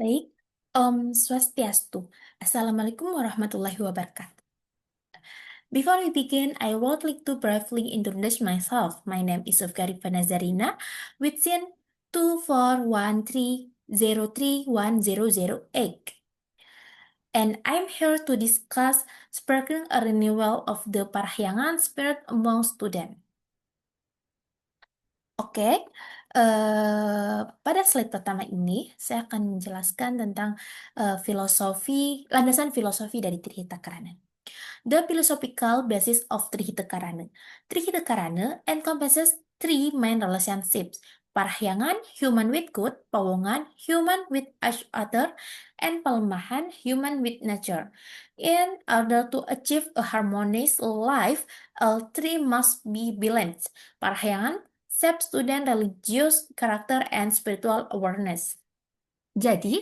Baik, Om Swastiastu. Assalamualaikum warahmatullahi wabarakatuh. Before we begin, I would like to briefly introduce myself. My name is Sofgarifah Nazarina, with SIN 2413031008. And I'm here to discuss sparking a renewal of the Parahyangan spirit among students. Oke, pada slide pertama ini saya akan menjelaskan tentang landasan filosofi dari Trihita Karana. The philosophical basis of Trihita Karana. Trihita Karana encompasses three main relationships: Parahyangan, human with good; Pawongan, human with each other; and Pelemahan, human with nature. In order to achieve a harmonious life, all three must be balanced. Parahyangan shape student religious character and spiritual awareness. Jadi,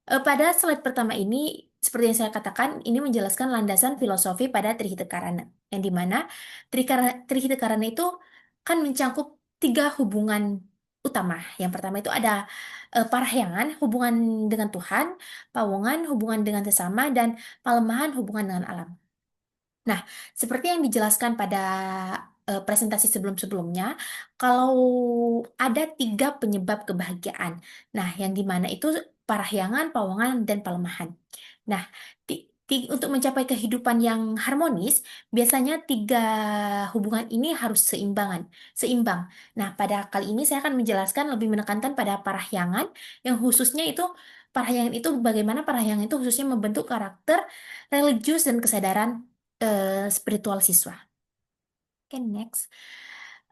pada slide pertama ini, seperti yang saya katakan, ini menjelaskan landasan filosofi pada Trihita Karana, yang dimana Trihita Karana itu kan mencangkup tiga hubungan utama. Yang pertama itu ada Parahyangan, hubungan dengan Tuhan; Pawongan, hubungan dengan sesama; dan Palemahan, hubungan dengan alam. Nah, seperti yang dijelaskan pada presentasi sebelum-sebelumnya, kalau ada tiga penyebab kebahagiaan. Nah, yang dimana itu Parahyangan, Pawongan, dan Palemahan. Nah, untuk mencapai kehidupan yang harmonis, biasanya tiga hubungan ini harus seimbang. Nah, pada kali ini saya akan menjelaskan lebih menekankan pada Parahyangan, yang khususnya itu Parahyangan itu bagaimana Parahyangan itu khususnya membentuk karakter religius dan kesadaran spiritual siswa. Okay, next.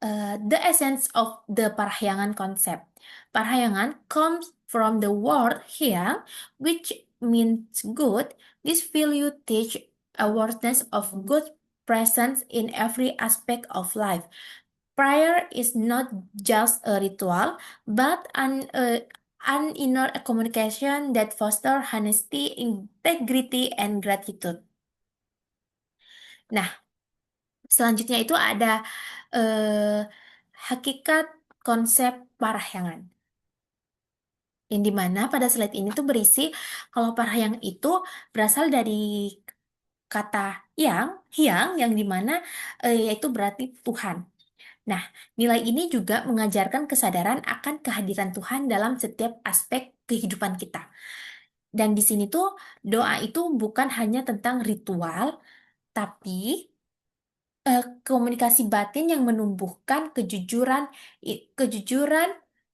The essence of the Parahyangan concept. Parahyangan comes from the word hyang, which means good. This value teach awareness of good presence in every aspect of life. Prayer is not just a ritual, but an inner communication that foster honesty, integrity, and gratitude. Nah, selanjutnya itu ada hakikat konsep Parahyangan. Yang dimana pada slide ini tuh berisi kalau Parahyangan itu berasal dari kata hyang yang dimana yaitu berarti Tuhan. Nah, nilai ini juga mengajarkan kesadaran akan kehadiran Tuhan dalam setiap aspek kehidupan kita. Dan di sini tuh doa itu bukan hanya tentang ritual, tapi komunikasi batin yang menumbuhkan kejujuran,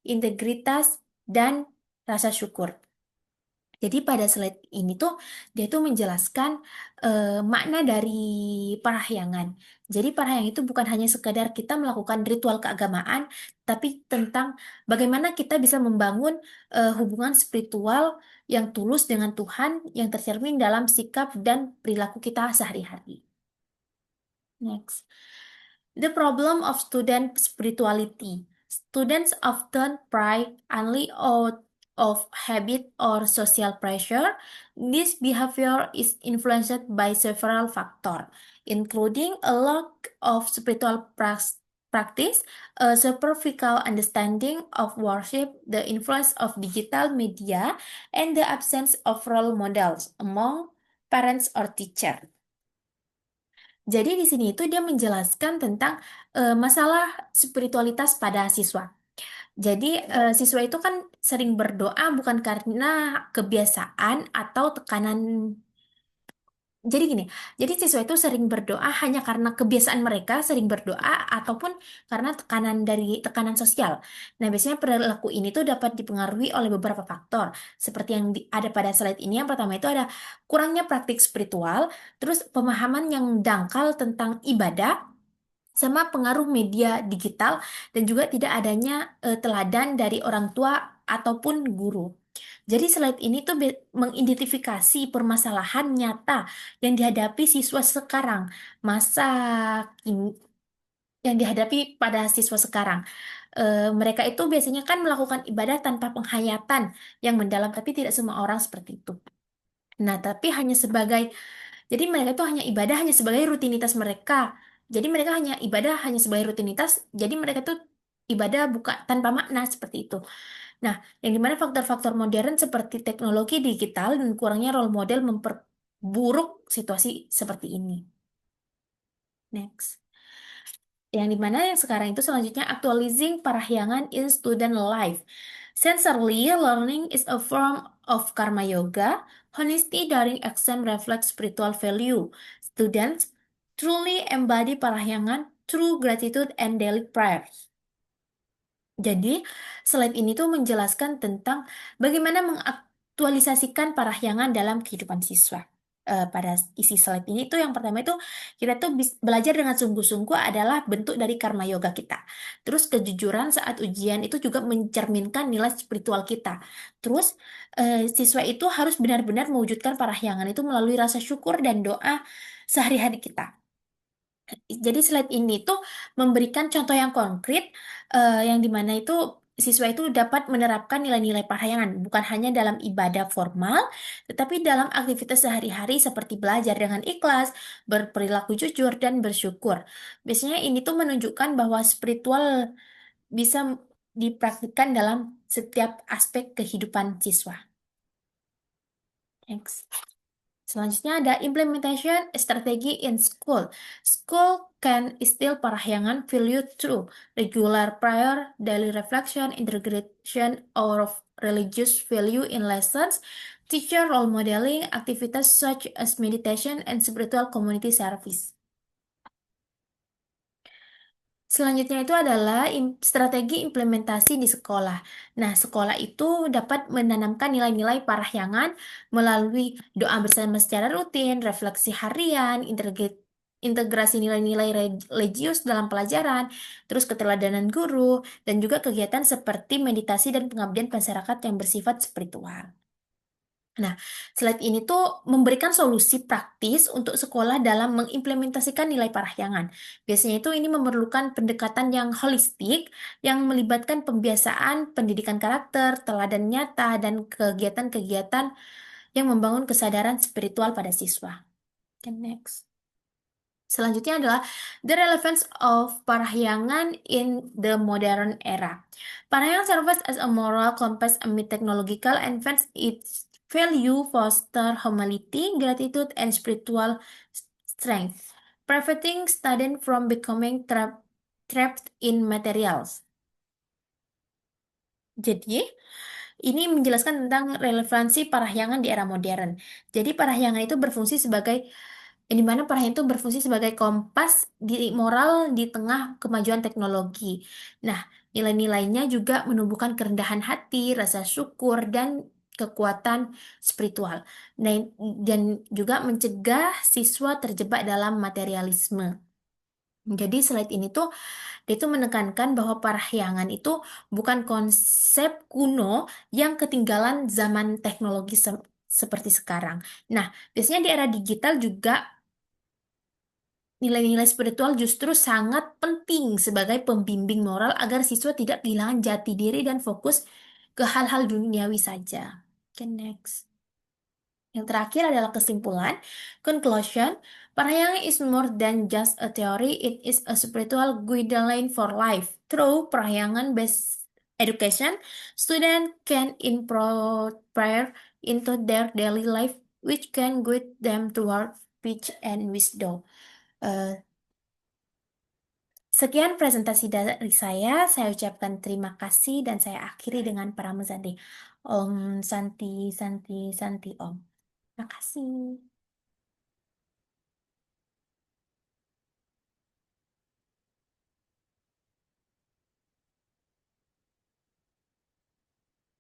integritas, dan rasa syukur. Jadi pada slide ini tuh dia tuh menjelaskan makna dari Parahyangan. Jadi Parahyangan itu bukan hanya sekedar kita melakukan ritual keagamaan, tapi tentang bagaimana kita bisa membangun hubungan spiritual yang tulus dengan Tuhan yang tercermin dalam sikap dan perilaku kita sehari-hari. Next. The problem of student spirituality. Students often pray only out of habit or social pressure. This behavior is influenced by several factors, including a lack of spiritual practice, a superficial understanding of worship, the influence of digital media, and the absence of role models among parents or teachers. Jadi di sini itu dia menjelaskan tentang masalah spiritualitas pada siswa. Jadi siswa itu kan sering berdoa bukan karena kebiasaan atau tekanan. Jadi gini, jadi siswa itu sering berdoa hanya karena kebiasaan mereka sering berdoa ataupun karena tekanan sosial. Nah, biasanya perilaku ini tuh dapat dipengaruhi oleh beberapa faktor. Seperti yang ada pada slide ini, yang pertama itu ada kurangnya praktik spiritual, terus pemahaman yang dangkal tentang ibadah, sama pengaruh media digital, dan juga tidak adanya teladan dari orang tua ataupun guru. Jadi slide ini tuh mengidentifikasi permasalahan nyata yang dihadapi siswa sekarang, masa kini yang dihadapi pada siswa sekarang. Mereka itu biasanya kan melakukan ibadah tanpa penghayatan yang mendalam, tapi tidak semua orang seperti itu. Nah, tapi jadi mereka itu hanya ibadah hanya sebagai rutinitas mereka. Jadi mereka hanya ibadah hanya sebagai rutinitas, jadi mereka tuh ibadah bukan tanpa makna seperti itu. Nah, yang dimana faktor-faktor modern seperti teknologi digital dan kurangnya role model memperburuk situasi seperti ini. Next. Yang dimana yang sekarang itu selanjutnya actualizing parahyangan in student life. Sensorily, learning is a form of karma yoga. Honesty during exam reflects spiritual value. Students truly embody parahyangan through gratitude and daily prayers. Jadi, slide ini tuh menjelaskan tentang bagaimana mengaktualisasikan parahyangan dalam kehidupan siswa. Pada isi slide ini tuh yang pertama itu kita tuh belajar dengan sungguh-sungguh adalah bentuk dari karma yoga kita. Terus kejujuran saat ujian itu juga mencerminkan nilai spiritual kita. Terus siswa itu harus benar-benar mewujudkan parahyangan itu melalui rasa syukur dan doa sehari-hari kita. Jadi slide ini tuh memberikan contoh yang konkret yang dimana itu siswa itu dapat menerapkan nilai-nilai parahyangan bukan hanya dalam ibadah formal, tetapi dalam aktivitas sehari-hari seperti belajar dengan ikhlas, berperilaku jujur, dan bersyukur. Biasanya ini tuh menunjukkan bahwa spiritual bisa dipraktikkan dalam setiap aspek kehidupan siswa. Thanks. Selanjutnya ada implementation strategi in school. School can instill parahyangan value through regular prayer, daily reflection, integration of religious value in lessons, teacher role modeling, activities such as meditation and spiritual community service. Selanjutnya itu adalah strategi implementasi di sekolah. Nah, sekolah itu dapat menanamkan nilai-nilai parahyangan melalui doa bersama secara rutin, refleksi harian, integrasi nilai-nilai religius dalam pelajaran, terus keteladanan guru, dan juga kegiatan seperti meditasi dan pengabdian masyarakat yang bersifat spiritual. Nah, slide ini tuh memberikan solusi praktis untuk sekolah dalam mengimplementasikan nilai parahyangan. Biasanya itu ini memerlukan pendekatan yang holistik, yang melibatkan pembiasaan, pendidikan karakter, teladan nyata, dan kegiatan-kegiatan yang membangun kesadaran spiritual pada siswa. Okay, next. Selanjutnya adalah the relevance of parahyangan in the modern era. Parahyangan serves as a moral compass amid technological advance. Its value foster humility, gratitude, and spiritual strength, preventing students from becoming trapped in materials. Jadi, ini menjelaskan tentang relevansi parahyangan di era modern. Jadi, parahyangan itu berfungsi sebagai yang dimana parahyangan itu berfungsi sebagai kompas di moral di tengah kemajuan teknologi. Nah, nilai-nilainya juga menumbuhkan kerendahan hati, rasa syukur, dan kekuatan spiritual. Nah, dan juga mencegah siswa terjebak dalam materialisme. Jadi slide ini tuh dia tuh menekankan bahwa parahyangan itu bukan konsep kuno yang ketinggalan zaman teknologi seperti sekarang. Nah, biasanya di era digital juga nilai-nilai spiritual justru sangat penting sebagai pembimbing moral agar siswa tidak kehilangan jati diri dan fokus ke hal-hal duniawi saja. Okay, next. Yang terakhir adalah kesimpulan. Conclusion, parahyangan is more than just a theory, it is a spiritual guideline for life. Through parahyangan-based education, students can input prayer into their daily life, which can guide them toward peace and wisdom. Sekian presentasi dari saya ucapkan terima kasih dan saya akhiri dengan para Om Santi, Santi, Santi Om. Terima kasih.